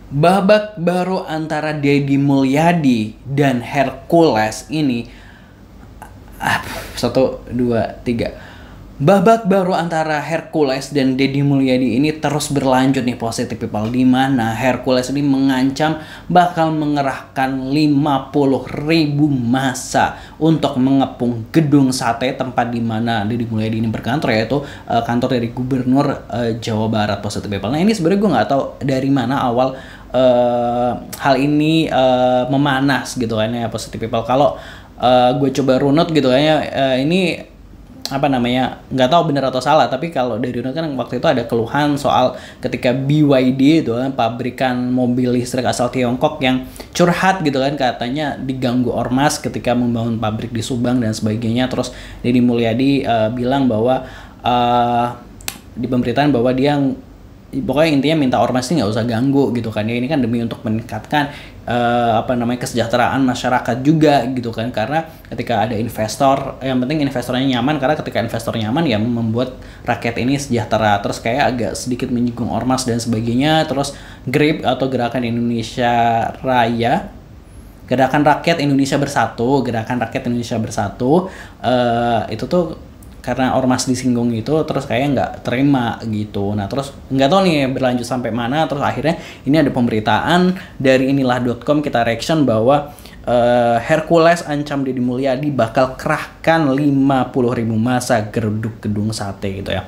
Babak baru antara Deddy Mulyadi dan Hercules ini, satu, dua, tiga. Babak baru antara Hercules dan Deddy Mulyadi ini terus berlanjut nih positive people, di mana Hercules ini mengancam bakal mengerahkan 50.000 massa untuk mengepung gedung sate tempat di mana Deddy Mulyadi ini berkantor, yaitu kantor dari Gubernur Jawa Barat positive people. Nah, ini sebenarnya gue nggak tahu dari mana awal hal ini memanas gitu kan ya positive people. Kalau gue coba runut gitu kayaknya ini apa namanya, nggak tahu benar atau salah, tapi kalau dari runut kan waktu itu ada keluhan soal ketika BYD itu kan, pabrikan mobil listrik asal Tiongkok, yang curhat gitu kan, katanya diganggu ormas ketika membangun pabrik di Subang dan sebagainya. Terus Deddy Mulyadi bilang bahwa di pemberitaan bahwa dia pokoknya intinya minta ormas ini nggak usah ganggu gitu kan ya, ini kan demi untuk meningkatkan kesejahteraan masyarakat juga gitu kan, karena ketika ada investor, yang penting investornya nyaman, karena ketika investor nyaman ya membuat rakyat ini sejahtera. Terus kayak agak sedikit menyinggung ormas dan sebagainya. Terus GRIP atau Gerakan Indonesia Raya, Gerakan Rakyat Indonesia Bersatu, itu tuh karena ormas disinggung itu, terus kayak nggak terima gitu. Nah, terus nggak tahu nih berlanjut sampai mana. Terus akhirnya ini ada pemberitaan dari inilah.com, kita reaction bahwa Hercules ancam Deddy Mulyadi bakal kerahkan 50.000 massa gerbuk gedung sate gitu ya.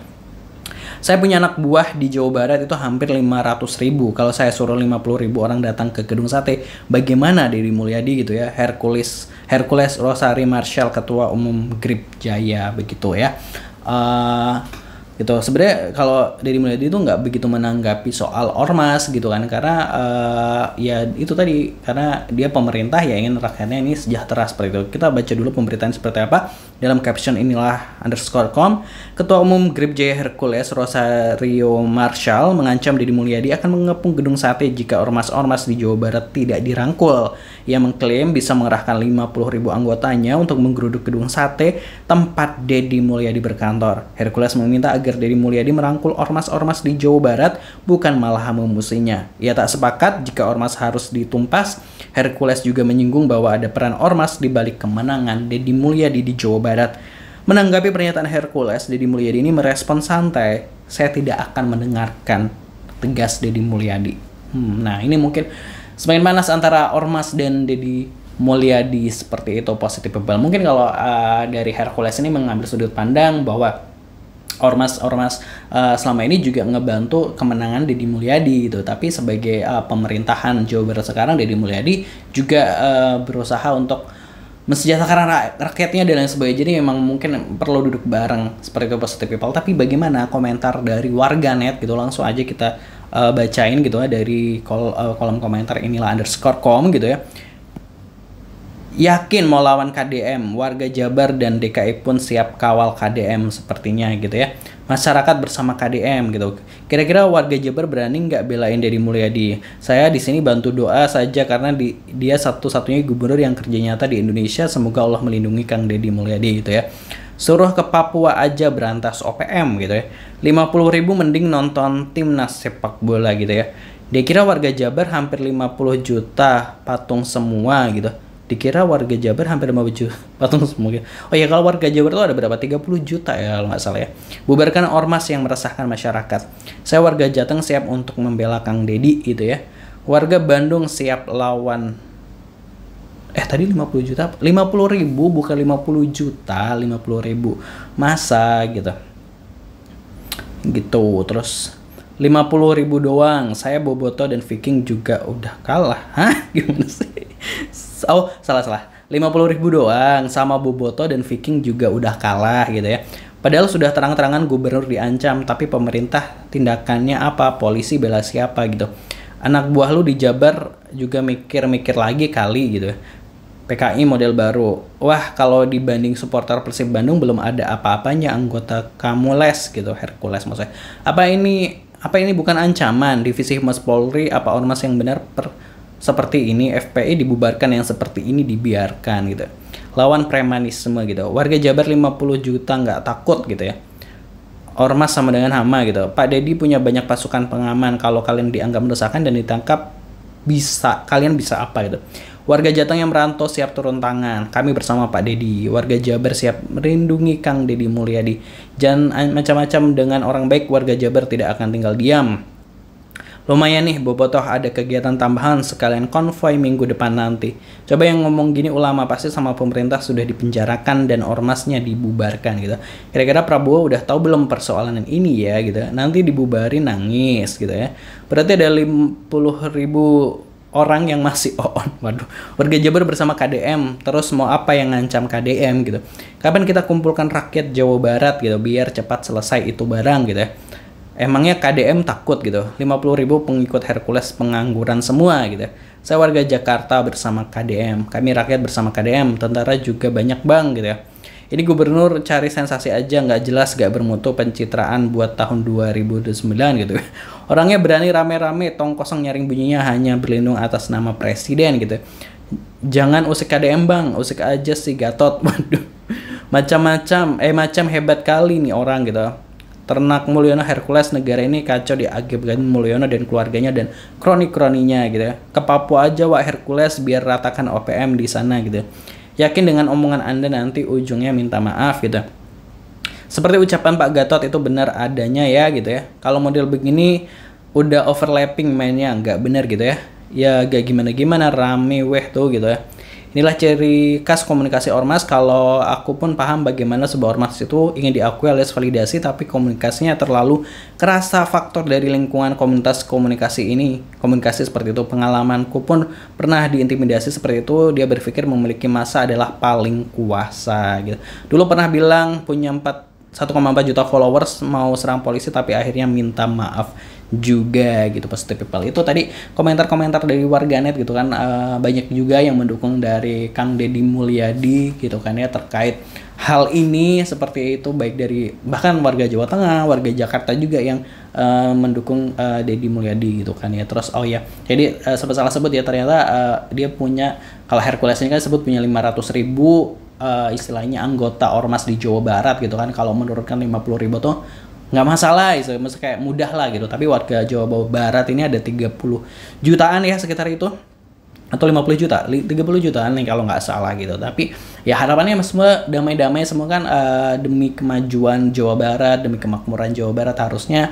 Saya punya anak buah di Jawa Barat itu hampir 500.000. Kalau saya suruh 50.000 orang datang ke gedung sate, bagaimana Deddy Mulyadi gitu ya. Hercules Rosari Marshall, Ketua Umum GRIP Jaya, begitu ya. Gitu. Sebenarnya kalau Deddy Mulyadi itu nggak begitu menanggapi soal ormas gitu kan, karena ya itu tadi, karena dia pemerintah ya ingin rakyatnya ini sejahtera seperti itu. Kita baca dulu pemberitaan seperti apa dalam caption inilah_com. Ketua Umum GRIP Jaya Hercules Rosario Marshall mengancam Deddy Mulyadi akan mengepung gedung sate jika ormas-ormas di Jawa Barat tidak dirangkul. Ia mengklaim bisa mengerahkan 50.000 anggotanya untuk menggeruduk gedung sate tempat Deddy Mulyadi berkantor. Hercules meminta agar Deddy Mulyadi merangkul ormas-ormas di Jawa Barat, bukan malah memusuhinya. Ia tak sepakat jika ormas harus ditumpas. Hercules juga menyinggung bahwa ada peran ormas di balik kemenangan Deddy Mulyadi di Jawa Barat. Menanggapi pernyataan Hercules, Deddy Mulyadi ini merespon santai, "Saya tidak akan mendengarkan," tegas Deddy Mulyadi. Nah, ini mungkin semakin panas antara ormas dan Deddy Mulyadi seperti itu positive people. Mungkin kalau dari Hercules ini mengambil sudut pandang bahwa ormas selama ini juga ngebantu kemenangan Deddy Mulyadi gitu. Tapi sebagai pemerintahan Jawa Barat sekarang, Deddy Mulyadi juga berusaha untuk mensejahterakan rakyatnya dan lain sebagainya. Jadi memang mungkin perlu duduk bareng seperti itu positive people. Tapi bagaimana komentar dari warganet gitu, langsung aja kita bacain gitu ya dari kolom komentar inilah_com gitu ya. Yakin mau lawan KDM, warga Jabar dan DKI pun siap kawal KDM sepertinya gitu ya. Masyarakat bersama KDM gitu. Kira-kira warga Jabar berani nggak belain Deddy Mulyadi? Saya di sini bantu doa saja karena dia satu-satunya gubernur yang kerja nyata di Indonesia. Semoga Allah melindungi Kang Deddy Mulyadi gitu ya. Suruh ke Papua aja berantas OPM gitu ya. 50.000 mending nonton timnas sepak bola gitu ya. Dia kira warga Jabar hampir 50 juta patung semua gitu. Dikira warga Jabar hampir 50 juta patung semua gitu. Oh ya, kalau warga Jabar itu ada berapa? 30 juta ya kalau nggak salah ya. Bubarkan ormas yang meresahkan masyarakat. Saya warga Jateng siap untuk membela Kang Deddy gitu ya. Warga Bandung siap lawan tadi 50 juta, 50.000 bukan 50 juta, 50.000 masa gitu. Gitu. Terus 50.000 doang. Saya Boboto dan Viking juga udah kalah. Hah? Gimana sih? Oh, salah. 50.000 doang, sama Boboto dan Viking juga udah kalah gitu ya. Padahal sudah terang-terangan gubernur diancam, tapi pemerintah tindakannya apa? Polisi bela siapa gitu. Anak buah lu di Jabar juga mikir-mikir lagi kali gitu ya. PKI model baru. Wah, kalau dibanding supporter Persib Bandung belum ada apa-apanya anggota Kamules gitu, Hercules maksudnya. Apa ini bukan ancaman? Divisi Humas Polri apa ormas yang benar seperti ini? FPI dibubarkan, yang seperti ini dibiarkan gitu. Lawan premanisme gitu. Warga Jabar 50 juta nggak takut gitu ya. Ormas sama dengan hama gitu. Pak Deddy punya banyak pasukan pengaman. Kalau kalian dianggap meresahkan dan ditangkap kalian bisa apa gitu. Warga Jateng yang merantau siap turun tangan. Kami bersama Pak Dedi. Warga Jabar siap melindungi Kang Deddy Mulyadi. Jangan macam-macam dengan orang baik. Warga Jabar tidak akan tinggal diam. Lumayan nih, bobotoh ada kegiatan tambahan sekalian konvoy minggu depan nanti. Coba yang ngomong gini ulama pasti sama pemerintah sudah dipenjarakan dan ormasnya dibubarkan gitu. Kira-kira Prabowo udah tahu belum persoalan ini ya gitu. Nanti dibubarin nangis gitu ya. Berarti ada 50.000 orang yang masih on. Waduh, warga Jabar bersama KDM. Terus mau apa yang ngancam KDM gitu. Kapan kita kumpulkan rakyat Jawa Barat gitu biar cepat selesai itu barang gitu ya. Emangnya KDM takut gitu. 50.000 pengikut Hercules pengangguran semua gitu. Saya warga Jakarta bersama KDM. Kami rakyat bersama KDM. Tentara juga banyak bang gitu ya. Ini gubernur cari sensasi aja, nggak jelas, nggak bermutu, pencitraan buat tahun 2009 gitu. Orangnya berani rame-rame, tong kosong nyaring bunyinya hanya berlindung atas nama presiden gitu. Jangan usik KDM bang, usik aja si Gatot. Waduh, macam hebat kali nih orang gitu. Ternak Mulyono Hercules, negara ini kacau diakibatkan Mulyono dan keluarganya dan kroni-kroninya gitu ya. Ke Papua aja Wak Hercules biar ratakan OPM di sana gitu. Yakin dengan omongan Anda nanti ujungnya minta maaf gitu. Seperti ucapan Pak Gatot itu benar adanya ya gitu ya. Kalau model begini udah overlapping mainnya, nggak benar gitu ya. Ya gak gimana-gimana, rame weh tuh gitu ya. Inilah ciri khas komunikasi ormas. Kalau aku pun paham bagaimana sebuah ormas itu ingin diakui alias validasi, tapi komunikasinya terlalu kerasa faktor dari lingkungan komunitas komunikasi ini. Komunikasi seperti itu, pengalamanku pun pernah diintimidasi seperti itu. Dia berpikir memiliki massa adalah paling kuasa gitu. Dulu pernah bilang punya 1,4 juta followers, mau serang polisi tapi akhirnya minta maaf juga gitu. Positive people itu tadi komentar-komentar dari warganet gitu kan. Banyak juga yang mendukung dari Kang Deddy Mulyadi gitu kan ya terkait hal ini seperti itu, baik dari bahkan warga Jawa Tengah, warga Jakarta juga yang mendukung Deddy Mulyadi gitu kan ya. Terus oh ya, jadi salah sebut ya ternyata dia punya, kalau Hercules ini kan sebut punya 500.000 istilahnya anggota ormas di Jawa Barat gitu kan. Kalau menurunkan 50.000 tuh nggak masalah, maksudnya kayak mudah lah gitu. Tapi warga Jawa Barat ini ada 30 jutaan ya sekitar itu, atau 50 juta, 30 jutaan nih kalau nggak salah gitu. Tapi ya harapannya semua damai-damai semua kan, demi kemajuan Jawa Barat, demi kemakmuran Jawa Barat harusnya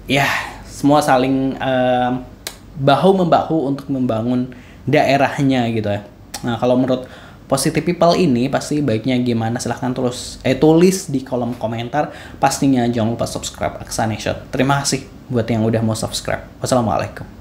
ya semua saling bahu-membahu untuk membangun daerahnya gitu ya. Nah kalau menurut Positive People ini pasti baiknya gimana, silahkan tulis di kolom komentar. Pastinya jangan lupa subscribe Aksa Nation. Terima kasih buat yang udah mau subscribe. Wassalamualaikum.